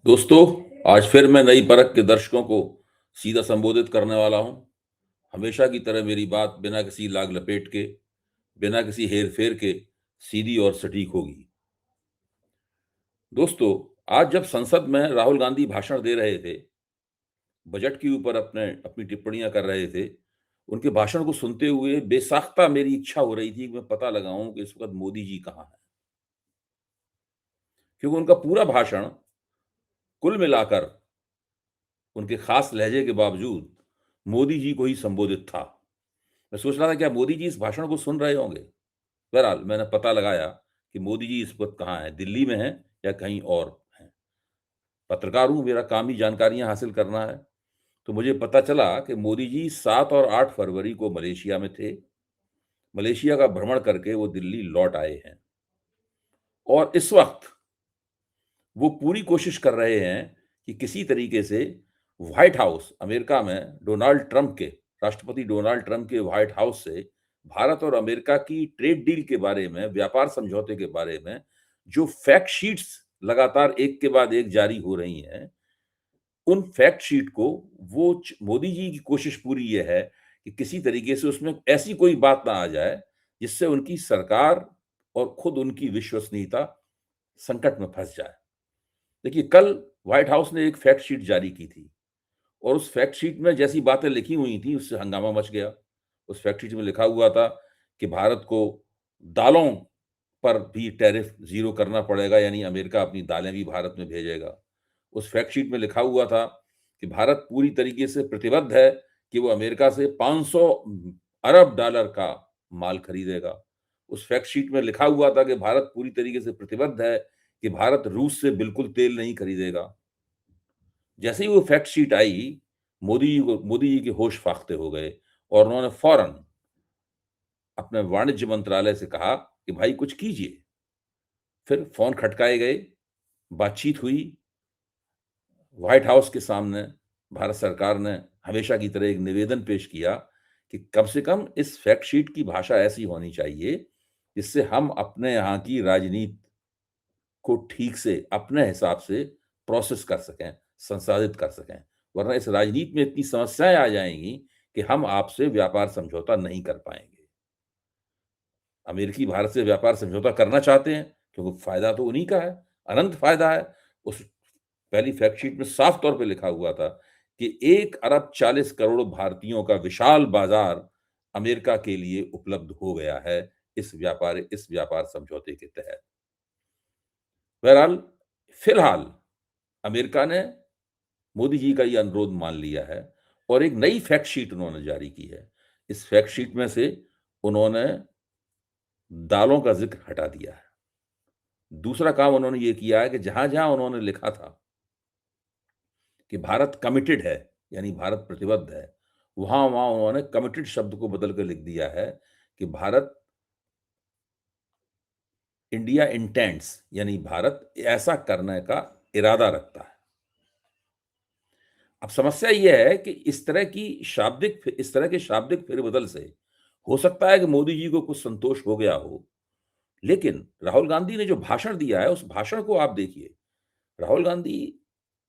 दोस्तों, आज फिर मैं नई परख के दर्शकों को सीधा संबोधित करने वाला हूं। हमेशा की तरह मेरी बात बिना किसी लाग लपेट के, बिना किसी हेर-फेर के सीधी और सटीक होगी। दोस्तों, आज जब संसद में राहुल गांधी भाषण दे रहे थे, बजट के ऊपर अपनी टिप्पणियां कर रहे थे, उनके भाषण को सुनते हुए बेसाख्ता मेरी इच्छा हो रही थी कि मैं पता लगाऊं कि इस वक्त मोदी जी कहाँ हैं। क्योंकि उनका पूरा भाषण कुल मिलाकर उनके खास लहजे के बावजूद मोदी जी को ही संबोधित था। मैं सोच रहा था क्या मोदी जी इस भाषण को सुन रहे होंगे? बहरहाल मैंने पता लगाया कि मोदी जी इस वक़्त कहाँ हैं, दिल्ली में हैं या कहीं और हैं। पत्रकार हूँ, मेरा काम ही जानकारियाँ हासिल करना है। तो मुझे पता चला कि मोदी जी 7 और 8 फरवरी को मलेशिया में थे। मलेशिया का भ्रमण करके वो दिल्ली लौट आए हैं और इस वक़्त वो पूरी कोशिश कर रहे हैं कि किसी तरीके से व्हाइट हाउस, अमेरिका में डोनाल्ड ट्रंप के राष्ट्रपति डोनाल्ड ट्रंप के व्हाइट हाउस से भारत और अमेरिका की ट्रेड डील के बारे में, व्यापार समझौते के बारे में जो फैक्ट शीट्स लगातार एक के बाद एक जारी हो रही हैं, उन फैक्ट शीट को वो मोदी जी की कोशिश पूरी ये है कि किसी तरीके से उसमें ऐसी कोई बात ना आ जाए जिससे उनकी सरकार और खुद उनकी विश्वसनीयता संकट में फंस जाए। देखिए, कल व्हाइट हाउस ने एक फैक्ट शीट जारी की थी और उस फैक्ट शीट में जैसी बातें लिखी हुई थी, उससे हंगामा मच गया। उस फैक्ट शीट में लिखा हुआ था कि भारत को दालों पर भी टैरिफ ज़ीरो करना पड़ेगा, यानी अमेरिका अपनी दालें भी भारत में भेजेगा। उस फैक्ट शीट में लिखा हुआ था कि भारत पूरी तरीके से प्रतिबद्ध है कि वो अमेरिका से 500 अरब डॉलर का माल खरीदेगा। उस फैक्ट शीट में लिखा हुआ था कि भारत पूरी तरीके से प्रतिबद्ध है कि भारत रूस से बिल्कुल तेल नहीं खरीदेगा। जैसे ही वो फैक्ट शीट आई, मोदी जी के होश फाख्ते हो गए और उन्होंने फौरन अपने वाणिज्य मंत्रालय से कहा कि भाई कुछ कीजिए। फिर फ़ोन खटकाए गए, बातचीत हुई, व्हाइट हाउस के सामने भारत सरकार ने हमेशा की तरह एक निवेदन पेश किया कि कम से कम इस फैक्ट शीट की भाषा ऐसी होनी चाहिए, जिससे हम अपने यहाँ की राजनीति को ठीक से अपने हिसाब से प्रोसेस कर सकें, संसाधित कर सकें। वरना इस राजनीति में इतनी समस्याएँ आ जाएँगी कि हम आपसे व्यापार समझौता नहीं कर पाएँगे। अमेरिकी भारत से व्यापार समझौता करना चाहते हैं, क्योंकि फ़ायदा तो उन्हीं का है, अनंत फ़ायदा है। उस पहली फैक्ट शीट में साफ तौर पे लिखा हुआ था कि 1 अरब 40 करोड़ भारतीयों का विशाल बाज़ार अमेरिका के लिए उपलब्ध हो गया है, इस व्यापार समझौते के तहत। बहरहाल, फिलहाल अमेरिका ने मोदी जी का ये अनुरोध मान लिया है और एक नई फैक्ट शीट उन्होंने जारी की है। इस फैक्ट शीट में से उन्होंने दालों का ज़िक्र हटा दिया है। दूसरा काम उन्होंने ये किया है कि जहाँ-जहाँ उन्होंने लिखा था कि भारत कमिटेड है, यानी भारत प्रतिबद्ध है, वहाँ-वहाँ उन्होंने कमिटेड शब्द को बदल के लिख दिया है कि भारत इंडिया इंटेंड्स, यानी भारत ऐसा करने का इरादा रखता है। अब समस्या ये है कि इस तरह के शाब्दिक फेरबदल से हो सकता है कि मोदी जी को कुछ संतोष हो गया हो, लेकिन राहुल गांधी ने जो भाषण दिया है, उस भाषण को आप देखिए। राहुल गांधी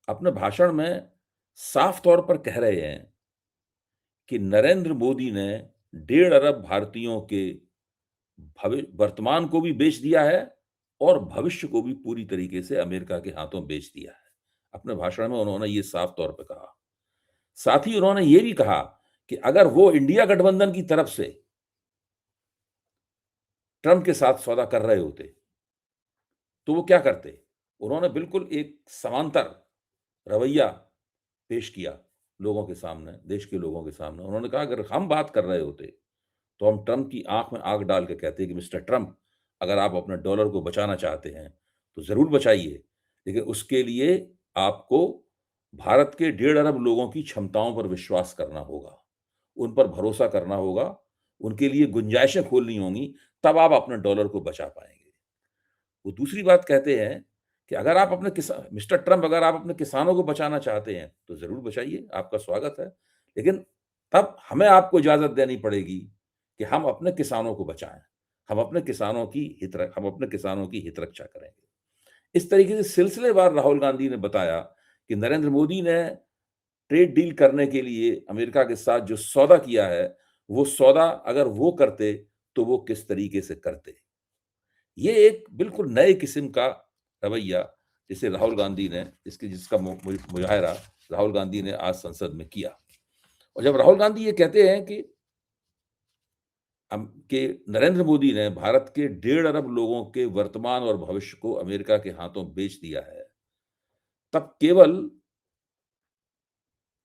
अपने भाषण में साफ तौर पर कह रहे हैं कि नरेंद्र मोदी ने 1.5 अरब भारतीयों के वर्तमान को भी बेच दिया है और भविष्य को भी पूरी तरीके से अमेरिका के हाथों बेच दिया है। अपने भाषण में उन्होंने ये साफ तौर पे कहा। साथ ही उन्होंने ये भी कहा कि अगर वो इंडिया गठबंधन की तरफ से ट्रंप के साथ सौदा कर रहे होते, तो वो क्या करते? उन्होंने बिल्कुल एक समांतर रवैया पेश किया लोगों के सामने, देश के लोगों के सामने। उन्होंने कहा अगर हम बात कर रहे होते, तो हम ट्रंप की आँख में आँख डाल के कहते कि मिस्टर ट्रंप, अगर आप अपने डॉलर को बचाना चाहते हैं, तो ज़रूर बचाइए। लेकिन उसके लिए आपको भारत के 1.5 अरब लोगों की क्षमताओं पर विश्वास करना होगा। उन पर भरोसा करना होगा, उनके लिए गुंजाइशें खोलनी होंगी, तब आप अपने डॉलर को बचा पाएँगे। वो दूसरी बात कहते हैं कि अगर आप अपने मिस्टर ट्रंप, अगर आप अपने किसानों को बचाना चाहते हैं, तो ज़रूर बचाइए, आपका स्वागत है। लेकिन तब हमें आपको इजाज़त देनी पड़ेगी कि हम अपने किसानों को बचाएँ। हम अपने किसानों की हित रक्षा करेंगे। इस तरीके से सिलसिलेवार राहुल गांधी ने बताया कि नरेंद्र मोदी ने ट्रेड डील करने के लिए अमेरिका के साथ जो सौदा किया है, वो सौदा अगर वो करते, तो वो किस तरीके से करते। ये एक बिल्कुल नए किस्म का रवैया जिसे राहुल गांधी ने जिसका मुजाहरा राहुल गांधी ने आज संसद में किया। और जब राहुल गांधी ये कहते हैं कि नरेंद्र मोदी ने भारत के 1.5 अरब लोगों के वर्तमान और भविष्य को अमेरिका के हाथों बेच दिया है, तब केवल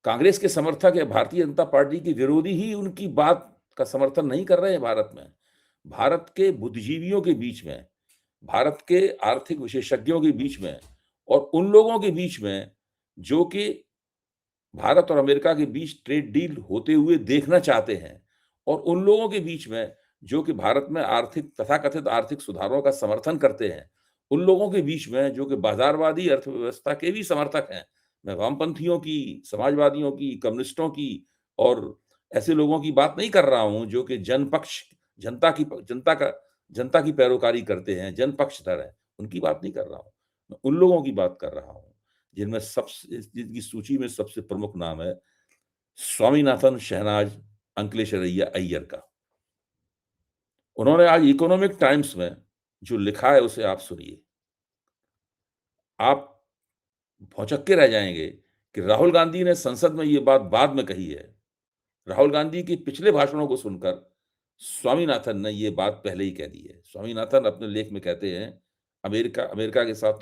कांग्रेस के समर्थक या भारतीय जनता पार्टी के विरोधी ही उनकी बात का समर्थन नहीं कर रहे हैं भारत में। भारत के बुद्धिजीवियों के बीच में, भारत के आर्थिक विशेषज्ञों के बीच में और उन लोगों के बीच में जो कि भारत और अमेरिका के बीच ट्रेड डील होते हुए देखना चाहते हैं और उन लोगों के बीच में जो कि भारत में आर्थिक तथाकथित आर्थिक सुधारों का समर्थन करते हैं, उन लोगों के बीच में जो कि बाजारवादी अर्थव्यवस्था के भी समर्थक हैं। मैं वामपंथियों की, समाजवादियों की, कम्युनिस्टों की और ऐसे लोगों की बात नहीं कर रहा हूँ जो कि जनपक्ष जनता की पैरोकारी करते हैं, जनपक्षधर हैं, उनकी बात नहीं कर रहा हूँ। मैं उन लोगों की बात कर रहा हूँ जिनमें जिनकी सूची में सबसे प्रमुख नाम है स्वामीनाथन शहनाज अंकलेश्वरैया अय्यर का। उन्होंने आज इकोनॉमिक टाइम्स में जो लिखा है उसे आप सुनिए। आप भौचक्के रह जाएँगे कि राहुल गांधी ने संसद में ये बात बाद में कही है। राहुल गांधी के पिछले भाषणों को सुनकर स्वामीनाथन ने ये बात पहले ही कह दी है। स्वामीनाथन अपने लेख में कहते हैं अमेरिका के साथ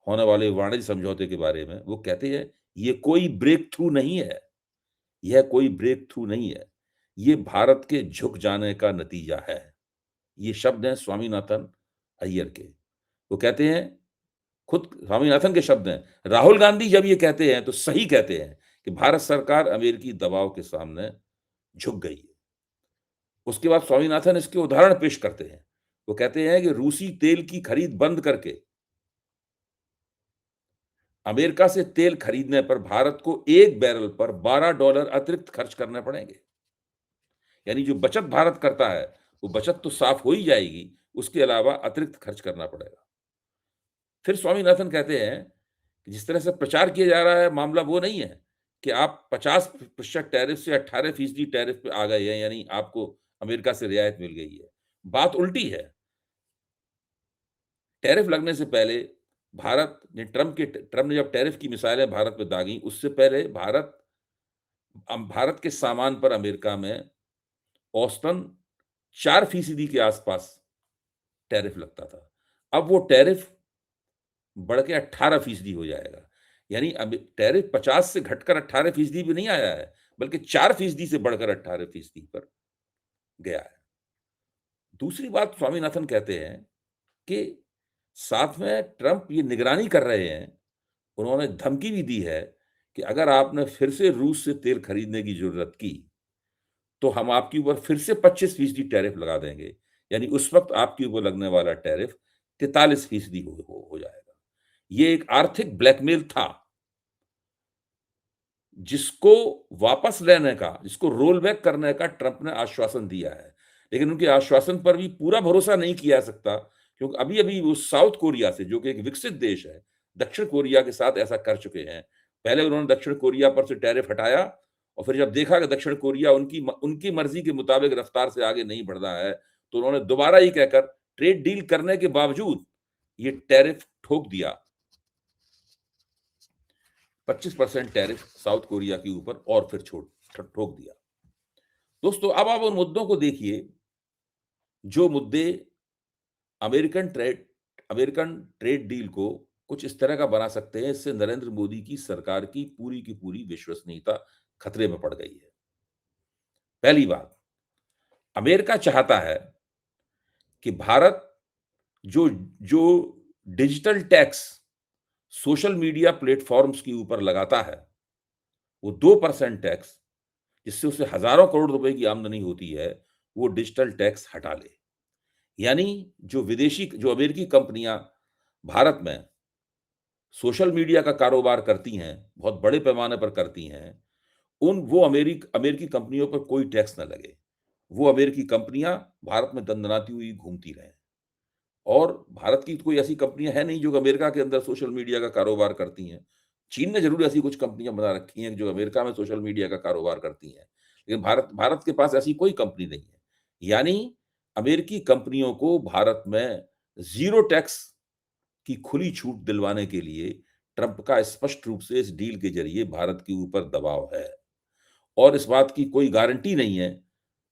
होने वाले वाणिज्य समझौते के बारे में, वो कहते हैं ये कोई ब्रेक थ्रू नहीं है। यह कोई ब्रेक थ्रू नहीं है। ये भारत के झुक जाने का नतीजा है। ये शब्द हैं स्वामीनाथन अय्यर के। वो कहते हैं, खुद स्वामीनाथन के शब्द हैं, राहुल गांधी जब ये कहते हैं तो सही कहते हैं कि भारत सरकार अमेरिकी दबाव के सामने झुक गई है। उसके बाद स्वामीनाथन इसके उदाहरण पेश करते हैं। वो कहते हैं कि रूसी तेल की खरीद बंद करके अमेरिका से तेल खरीदने पर भारत को 1 बैरल पर $12 अतिरिक्त खर्च करने पड़ेंगे। यानी जो बचत भारत करता है, वो बचत तो साफ हो ही जाएगी, उसके अलावा अतिरिक्त खर्च करना पड़ेगा। फिर स्वामीनाथन कहते हैं कि जिस तरह से प्रचार किया जा रहा है, मामला वो नहीं है कि आप 50% टैरिफ से 18% टैरिफ पे आ गए हैं, यानी आपको अमेरिका से रियायत मिल गई है। बात उल्टी है। टैरिफ लगने से पहले ट्रम्प ने जब टैरिफ की मिसाइलें भारत पे दागी, उससे पहले भारत के सामान पर अमेरिका में औसतन 4% के आसपास टैरिफ लगता था। अब वो टैरिफ बढ़ के 18% हो जाएगा। यानी अब टैरिफ 50 से घटकर 18% पे नहीं आया है, बल्कि 4% से बढ़कर 18% पर गया है। दूसरी बात स्वामीनाथन कहते हैं कि साथ में ट्रम्प ये निगरानी कर रहे हैं, उन्होंने धमकी भी दी है कि अगर आपने फिर से रूस से तेल खरीदने की ज़रूरत की, तो हम आपके ऊपर फिर से 25% टैरिफ लगा देंगे। यानी उस वक़्त आपके ऊपर लगने वाला टैरिफ 43% हो जाएगा। ये एक आर्थिक ब्लैकमेल था, जिसको वापस लेने का, जिसको रोल बैक करने का ट्रम्प ने आश्वासन दिया है। लेकिन उनके आश्वासन पर भी पूरा भरोसा नहीं किया जा सकता, क्योंकि अभी-अभी वो साउथ कोरिया से, जो कि एक विकसित देश है, दक्षिण कोरिया के साथ ऐसा कर चुके हैं। पहले उन्होंने दक्षिण कोरिया पर से टैरिफ हटाया और फिर जब देखा कि दक्षिण कोरिया उनकी मर्ज़ी के मुताबिक रफ्तार से आगे नहीं बढ़ रहा है, तो उन्होंने दोबारा ये कहकर ट्रेड डील करने के बावजूद ये टैरिफ ठोक दिया। 25% टैरिफ साउथ कोरिया के ऊपर और फिर ठोक दिया। दोस्तों, अब आप उन मुद्दों को देखिए, जो मुद्दे American trade American trade deal को कुछ इस तरह का बना सकते हैं, इससे नरेंद्र मोदी की सरकार की पूरी विश्वसनीयता खतरे में पड़ गई है। पहली बात, अमेरिका चाहता है कि भारत जो जो digital tax social media platforms के ऊपर लगाता है, वो 2% टैक्स, जिससे उसे हज़ारों करोड़ रुपए की आमदनी होती है, वो डिजिटल टैक्स हटा ले। यानी जो अमेरिकी कंपनियाँ भारत में सोशल मीडिया का कारोबार करती हैं, बहुत बड़े पैमाने पर करती हैं, वो अमेरिकी कंपनियों पर कोई टैक्स ना लगे। वो अमेरिकी कंपनियाँ भारत में दनदनाती हुई घूमती रहें। और भारत की कोई ऐसी कंपनियाँ हैं नहीं जो अमेरिका के अंदर सोशल मीडिया का कारोबार करती हैं। चीन ने ज़रूर ऐसी कुछ कंपनियाँ बना रखी हैं जो अमेरिका में सोशल मीडिया का कारोबार करती हैं। लेकिन भारत भारत के पास ऐसी कोई कंपनी नहीं है। यानी अमेरिकी कंपनियों को भारत में ज़ीरो टैक्स की खुली छूट दिलवाने के लिए ट्रंप का स्पष्ट रूप से इस डील के ज़रिए भारत के ऊपर दबाव है। और इस बात की कोई गारंटी नहीं है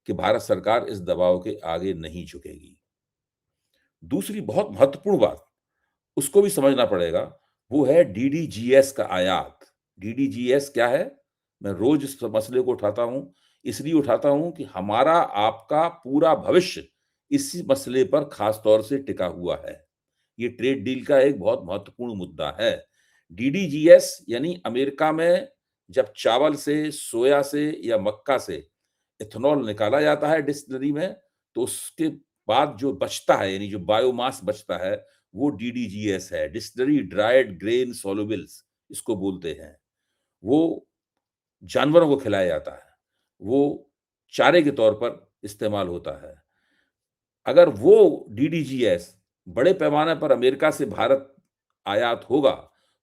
कि भारत सरकार इस दबाव के आगे नहीं झुकेगी। दूसरी बहुत महत्वपूर्ण बात, उसको भी समझना पड़ेगा, वो है डीडीजीएस का आयात। डीडीजीएस क्या है? मैं रोज़ इस मसले को उठाता हूँ, इसलिए उठाता हूँ कि हमारा आपका पूरा भविष्य इसी मसले पर ख़ास तौर से टिका हुआ है। ये ट्रेड डील का एक बहुत महत्वपूर्ण मुद्दा है। डीडीजीएस यानी अमेरिका में जब चावल से, सोया से या मक्का से इथेनॉल निकाला जाता है डिस्टिलरी में, तो उसके बाद जो बचता है यानी जो बायोमास बचता है, वो डीडीजीएस है, डिस्टिलरी ड्राइड ग्रेन सॉल्युबल्स इसको बोलते हैं। वो जानवरों को खिलाया जाता है, वो चारे के तौर पर इस्तेमाल होता है। अगर वो डीडीजीएस बड़े पैमाने पर अमेरिका से भारत आयात होगा,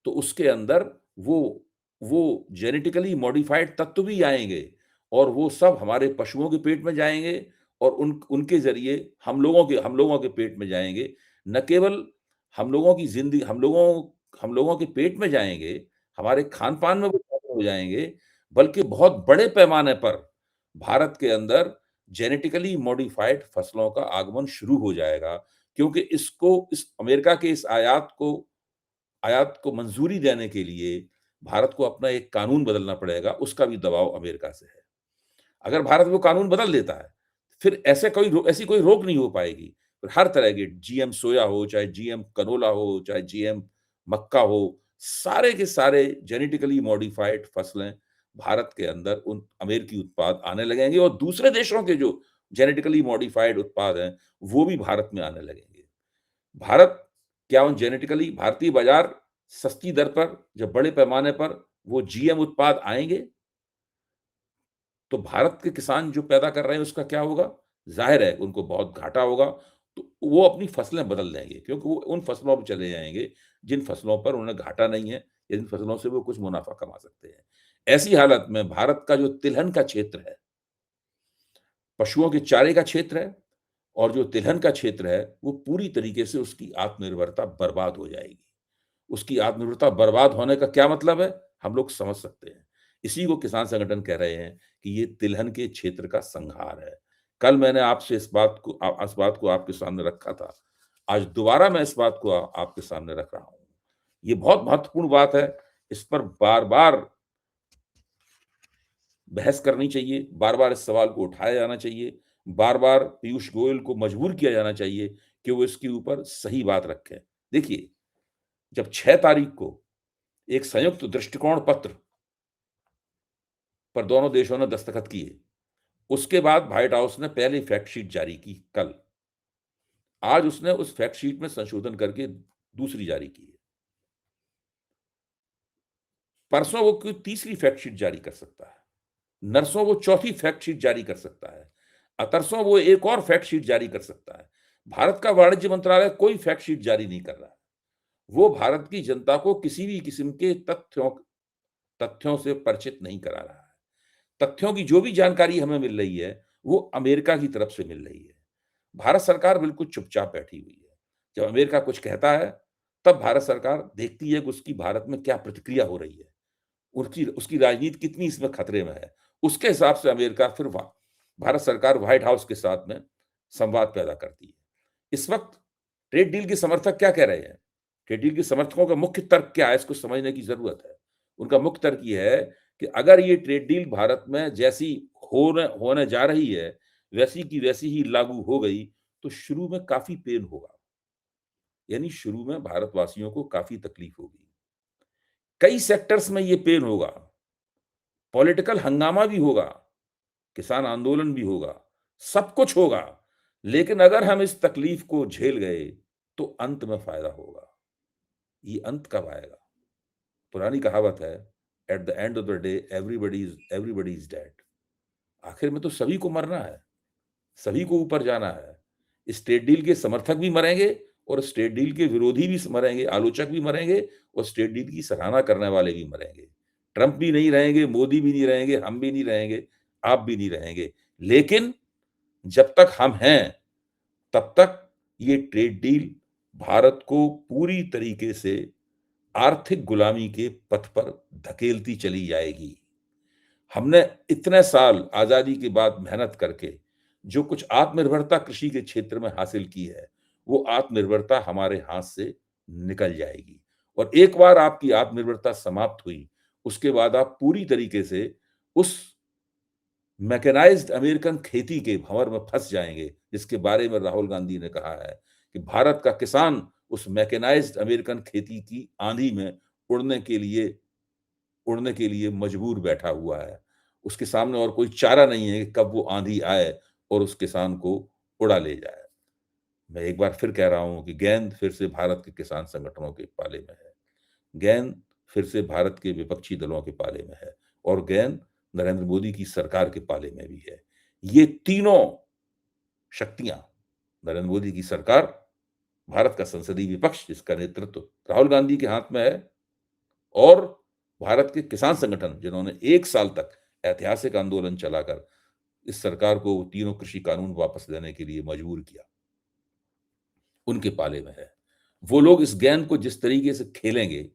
तो उसके अंदर वो वो जेनेटिकली मॉडिफाइड तत्व भी आएँगे और वो सब हमारे पशुओं के पेट में जाएँगे और उनके ज़रिए हम लोगों के पेट में जाएँगे। न केवल हम लोगों के पेट में जाएँगे, हमारे खान-पान में वो शामिल हो जाएँगे, बल्कि बहुत बड़े पैमाने पर भारत के अंदर जेनेटिकली मॉडिफाइड फसलों का आगमन शुरू हो जाएगा, क्योंकि इस अमेरिका के इस आयात को मंजूरी देने के लिए भारत को अपना एक कानून बदलना पड़ेगा, उसका भी दबाव अमेरिका से है। अगर भारत वो कानून बदल देता है, फिर ऐसी कोई रोक नहीं हो पाएगी। फिर हर तरह के जीएम सोया हो, चाहे जीएम कनोला हो, चाहे जीएम मक्का हो, सारे के सारे जेनेटिकली मॉडिफाइड फसलें भारत के अंदर उन अमेरिकी उत्पाद आने लगेंगे और दूसरे देशों के जो जेनेटिकली मॉडिफाइड उत्पाद हैं, वो भी भारत में आने लगेंगे। भारत क्या उन जेनेटिकली भारतीय बाजार सस्ती दर पर जब बड़े पैमाने पर वो जीएम उत्पाद आएँगे, तो भारत के किसान जो पैदा कर रहे हैं उसका क्या होगा? ज़ाहिर है उनको बहुत घाटा होगा, तो वो अपनी फसलें बदल देंगे क्योंकि वो उन फसलों पे चले जाएँगे, जिन फसलों पर उन्हें घाटा नहीं है, या जिन फसलों से वो कुछ मुनाफ़ा कमा सकते हैं। ऐसी हालत में भारत का जो तिलहन का क्षेत्र है, पशुओं के चारे का क्षेत्र है और जो तिलहन का क्षेत्र है, वो पूरी तरीके से उसकी आत्मनिर्भरता बर्बाद हो जाएगी। उसकी आत्मनिर्भरता बर्बाद होने का क्या मतलब है? हम लोग समझ सकते हैं। इसी को किसान संगठन कह रहे हैं कि ये तिलहन के क्षेत्र का संहार है। कल मैंने आपसे इस बात को आपके सामने रखा था। आज दोबारा मैं इस बात को आपके सामने रख रहा हूँ। ये बहुत महत्वपूर्ण बात है। इस पर बार-बार बहस करनी चाहिए, बार-बार इस सवाल को उठाया जाना चाहिए, बार-बार पीयूष गोयल को मजबूर किया जाना चाहिए कि वो इसके ऊपर सही बात रखें। देखिए, जब 6 तारीख को एक संयुक्त दृष्टिकोण पत्र पर दोनों देशों ने दस्तखत किए। उसके बाद व्हाइट हाउस ने पहली फैक्ट शीट जारी की कल। आज उसने उस फैक्ट शीट में संशोधन करके दूसरी जारी की है। परसों वो कोई तीसरी फैक्ट शीट जारी कर सकता है। नरसों वो चौथी फैक्ट शीट जारी कर सकता है। अतरसों वो एक और फैक्ट शीट जारी कर सकता है। भारत का वाणिज्य मंत्रालय कोई फैक्ट शीट जारी नहीं कर रहा है। वो भारत की जनता को किसी भी किस्म के तथ्यों से परिचित नहीं करा रहा है। तथ्यों की जो भी जानकारी हमें मिल रही है, वो अमेरिका की तरफ से मिल रही है। भारत सरकार बिल्कुल चुपचाप बैठी हुई है। जब अमेरिका कुछ कहता है, तब भारत सरकार देखती है कि उसकी भारत में क्या प्रतिक्रिया हो रही है। उसकी उसकी राजनीति कितनी इसमें खतरे में है। उसके हिसाब से अमेरिका फिर भारत सरकार व्हाइट हाउस के साथ में संवाद पैदा करती है। इस वक़्त ट्रेड डील के समर्थक क्या कह रहे हैं? ट्रेड डील के समर्थकों का मुख्य तर्क क्या है, इसको समझने की ज़रूरत है। उनका मुख्य तर्क ये है कि अगर ये ट्रेड डील भारत में जैसी होने होने जा रही है, वैसी की वैसी ही लागू हो गई, तो शुरू में काफ़ी पेन होगा। यानी शुरू में भारतवासियों को काफ़ी तकलीफ होगी। कई सेक्टर्स में ये पेन होगा, पॉलिटिकल हंगामा भी होगा, किसान आंदोलन भी होगा, सब कुछ होगा। लेकिन अगर हम इस तकलीफ को झेल गए, तो अंत में फ़ायदा होगा। ये अंत कब आएगा? पुरानी कहावत है, at the end of the day everybody is dead. आखिर में तो सभी को मरना है, सभी को ऊपर जाना है। इस ट्रेड डील के समर्थक भी मरेंगे और इस ट्रेड डील के विरोधी भी मरेंगे, आलोचक भी मरेंगे और स्टेट डील की सराहना करने वाले भी मरेंगे। ट्रंप भी नहीं रहेंगे, मोदी भी नहीं रहेंगे, हम भी नहीं रहेंगे, आप भी नहीं रहेंगे। लेकिन जब तक हम हैं, तब तक ये ट्रेड डील भारत को पूरी तरीके से आर्थिक गुलामी के पथ पर धकेलती चली जाएगी। हमने इतने साल आज़ादी के बाद मेहनत करके जो कुछ आत्मनिर्भरता कृषि के क्षेत्र में हासिल की है, वो आत्मनिर्भरता हमारे हाथ से निकल जाएगी और एक बार आपकी आत्मनिर्भरता समाप्त हुई, उसके बाद आप पूरी तरीके से उस मैकेनाइज्ड अमेरिकन खेती के भंवर में फँस जाएँगे, जिसके बारे में राहुल गांधी ने कहा है कि भारत का किसान उस मैकेनाइज्ड अमेरिकन खेती की आंधी में उड़ने के लिए उड़ने के लिए मजबूर बैठा हुआ है। उसके सामने और कोई चारा नहीं है कि कब वो आंधी आए और उस किसान को उड़ा ले जाए। मैं एक बार फिर कह रहा हूँ कि गेंद फिर से भारत के किसान संगठनों के पाले में है। गेंद फिर से भारत के विपक्षी दलों के पाले में है और गेंद नरेंद्र मोदी की सरकार के पाले में भी है। ये तीनों शक्तियाँ, नरेंद्र मोदी की सरकार, भारत का संसदीय विपक्ष जिसका नेतृत्व राहुल गांधी के हाथ में है और भारत के किसान संगठन जिन्होंने 1 साल तक ऐतिहासिक आंदोलन चलाकर इस सरकार को वो तीनों कृषि कानून वापस लेने के लिए मजबूर किया, उनके पाले में है। वो लोग इस गेंद को जिस तरीके से खेलेंगे,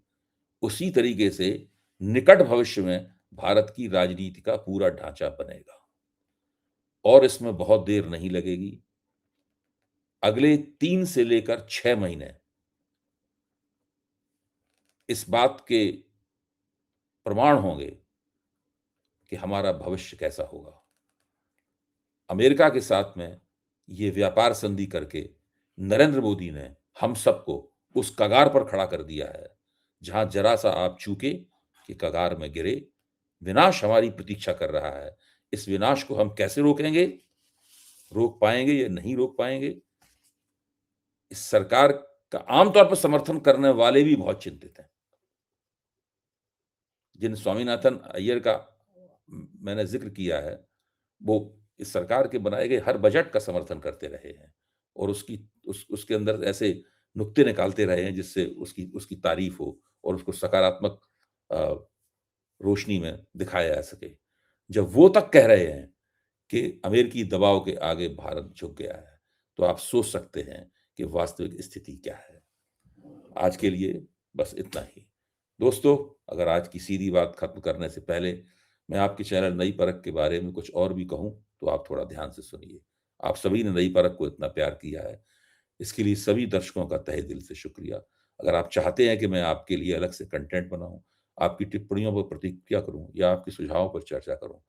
उसी तरीके से निकट भविष्य में भारत की राजनीति का पूरा ढांचा बनेगा और इसमें बहुत देर नहीं लगेगी। अगले 3 से लेकर 6 महीने इस बात के प्रमाण होंगे कि हमारा भविष्य कैसा होगा। अमेरिका के साथ में ये व्यापार संधि करके नरेंद्र मोदी ने हम सबको उस कगार पर खड़ा कर दिया है, जहां जरा-सा आप चूके कि कगार में गिरे, विनाश हमारी प्रतीक्षा कर रहा है। इस विनाश को हम कैसे रोकेंगे? रोक पाएँगे या नहीं रोक पाएँगे? इस सरकार का आम तौर पर समर्थन करने वाले भी बहुत चिंतित हैं। जिन स्वामीनाथन अय्यर का मैंने ज़िक्र किया है, वो इस सरकार के बनाए गए हर बजट का समर्थन करते रहे हैं और उसके अंदर ऐसे नुक्ते निकालते रहे हैं जिससे उसकी उसकी तारीफ़ हो और उसको सकारात्मक अ, रोशनी में दिखाया जा सके। जब वो तक कह रहे हैं कि अमेरिकी दबाव के आगे भारत झुक गया है, तो आप सोच सकते हैं कि वास्तविक स्थिति क्या है। आज के लिए बस इतना ही। दोस्तों, अगर आज की सीधी बात खत्म करने से पहले मैं आपके चैनल नई परख के बारे में कुछ और भी कहूँ, तो आप थोड़ा ध्यान से सुनिए। आप सभी ने नई परख को इतना प्यार किया है, इसके लिए सभी दर्शकों का तहे दिल से शुक्रिया। अगर आप चाहते हैं कि मैं आपके लिए अलग से कंटेंट बनाऊँ, आपकी टिप्पणियों पर प्रतिक्रिया करूँ या आपके सुझावों पर चर्चा करूँ,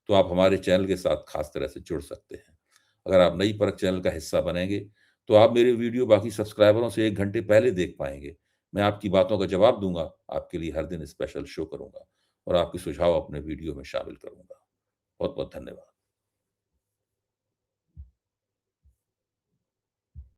तो आप हमारे चैनल के साथ खास तरह से जुड़ सकते हैं। अगर आप नई परख चैनल का हिस्सा बनेंगे, तो आप मेरे वीडियो बाकी सब्सक्राइबरों से 1 घंटे पहले देख पाएँगे। मैं आपकी बातों का जवाब दूँगा, आपके लिए हर दिन स्पेशल शो करूँगा और आपके सुझाव अपने वीडियो में शामिल करूँगा। बहुत-बहुत धन्यवाद।